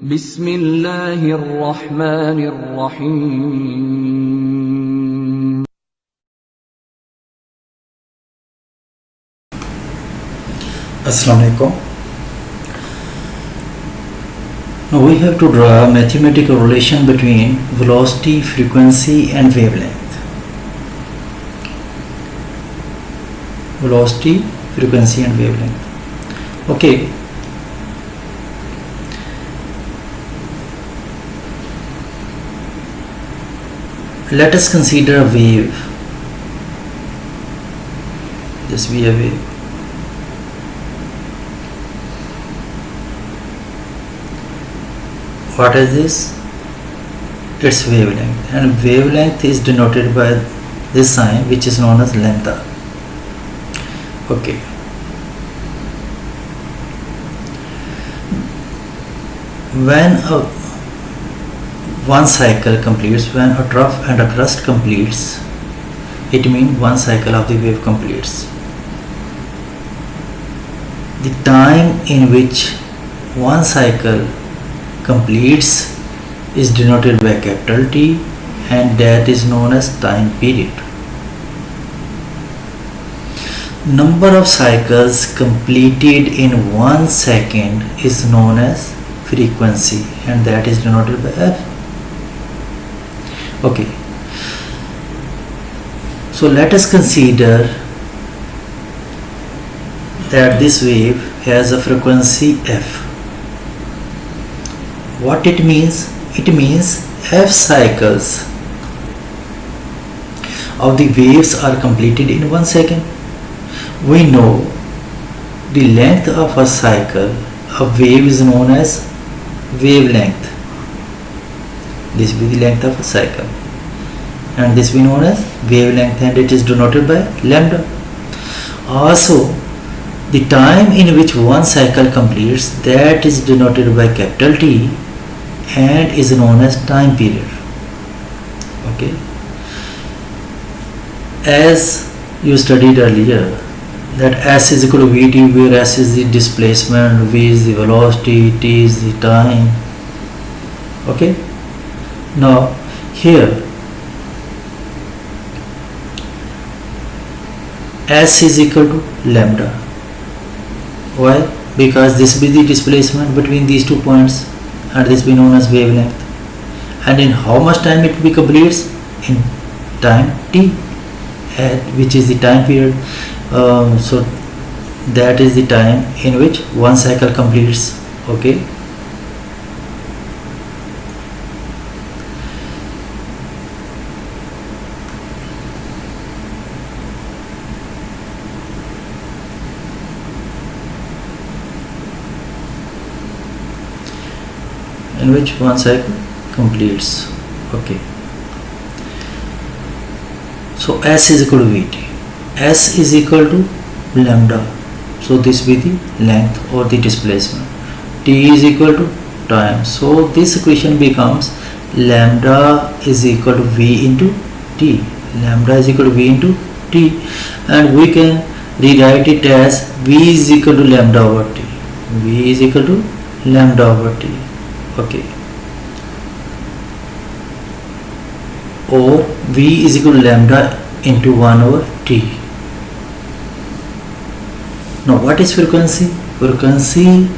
बिस्मिल्लाहिर्रहमानिर्रहीम। Assalamu alaikum. Now we have to draw a mathematical relation between velocity, frequency and wavelength. Velocity, frequency and wavelength. Okay. Let us consider a wave. This be a wave. What is this? Its wavelength, and wavelength is denoted by this sign which is known as lambda. Okay. When one cycle completes, when a trough and a crest completes, it means one cycle of the wave completes. The time in which one cycle completes is denoted by capital T, and that is known as time period. Number of cycles completed in 1 second is known as frequency, and that is denoted by F. Okay, so let us consider that this wave has a frequency F. What it means? It means F cycles of the waves are completed in 1 second. We know the length of a cycle of wave is known as wavelength. This will be the length of a cycle, and this will be known as wavelength, and it is denoted by lambda. Also, the time in which one cycle completes, that is denoted by capital T and is known as time period. Okay, as you studied earlier, that S is equal to Vt, where S is the displacement, V is the velocity, T is the time. Okay, now here S is equal to lambda. Why? Because this will be the displacement between these 2 points, and this will be known as wavelength. And in how much time it will be completes? In time T, which is the time period. So that is the time in which one cycle completes. Okay. In which one cycle completes. Okay, so S is equal to Vt, S is equal to lambda, so this will be the length or the displacement. T is equal to time, so this equation becomes lambda is equal to V into T. Lambda is equal to V into T, and we can rewrite it as V is equal to lambda over T. V is equal to lambda over T. Okay, or V is equal to lambda into 1 over T. Now what is frequency? Frequency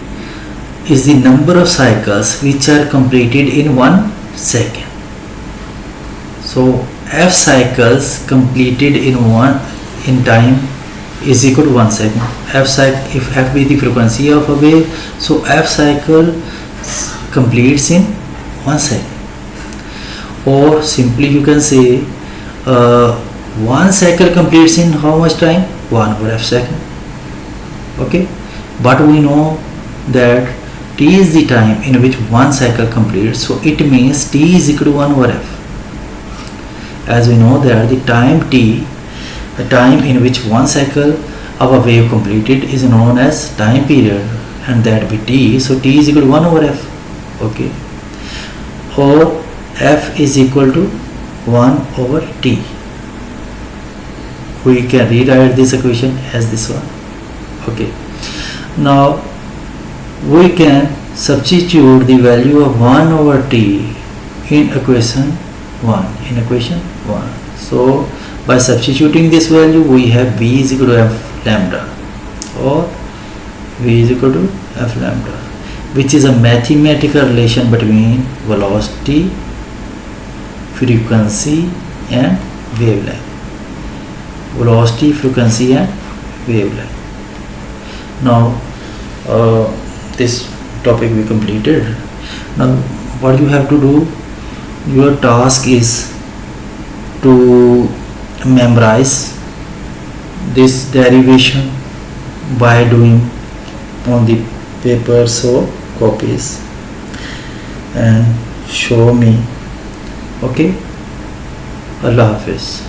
is the number of cycles which are completed in 1 second. So F cycles completed in time is equal to 1 second. If F be the frequency of a wave, so F cycle completes in 1 second. Or simply you can say 1 cycle completes in how much time? 1 over F second. Okay, but we know that T is the time in which one cycle completes, so it means T is equal to 1 over F. As we know that the time T, the time in which one cycle of a wave completed, is known as time period, and that be T, so T is equal to 1 over F. Okay, or F is equal to 1 over T. We can rewrite this equation as this one. Okay, now we can substitute the value of 1 over t in equation 1. So by substituting this value, we have v is equal to f lambda, or v is equal to f lambda, which is a mathematical relation between velocity, frequency and wavelength. Velocity, frequency and wavelength. Now this topic we completed. Now what you have to do, your task is to memorize this derivation by doing on the papers or copies and show me. Okay, Allah Hafiz.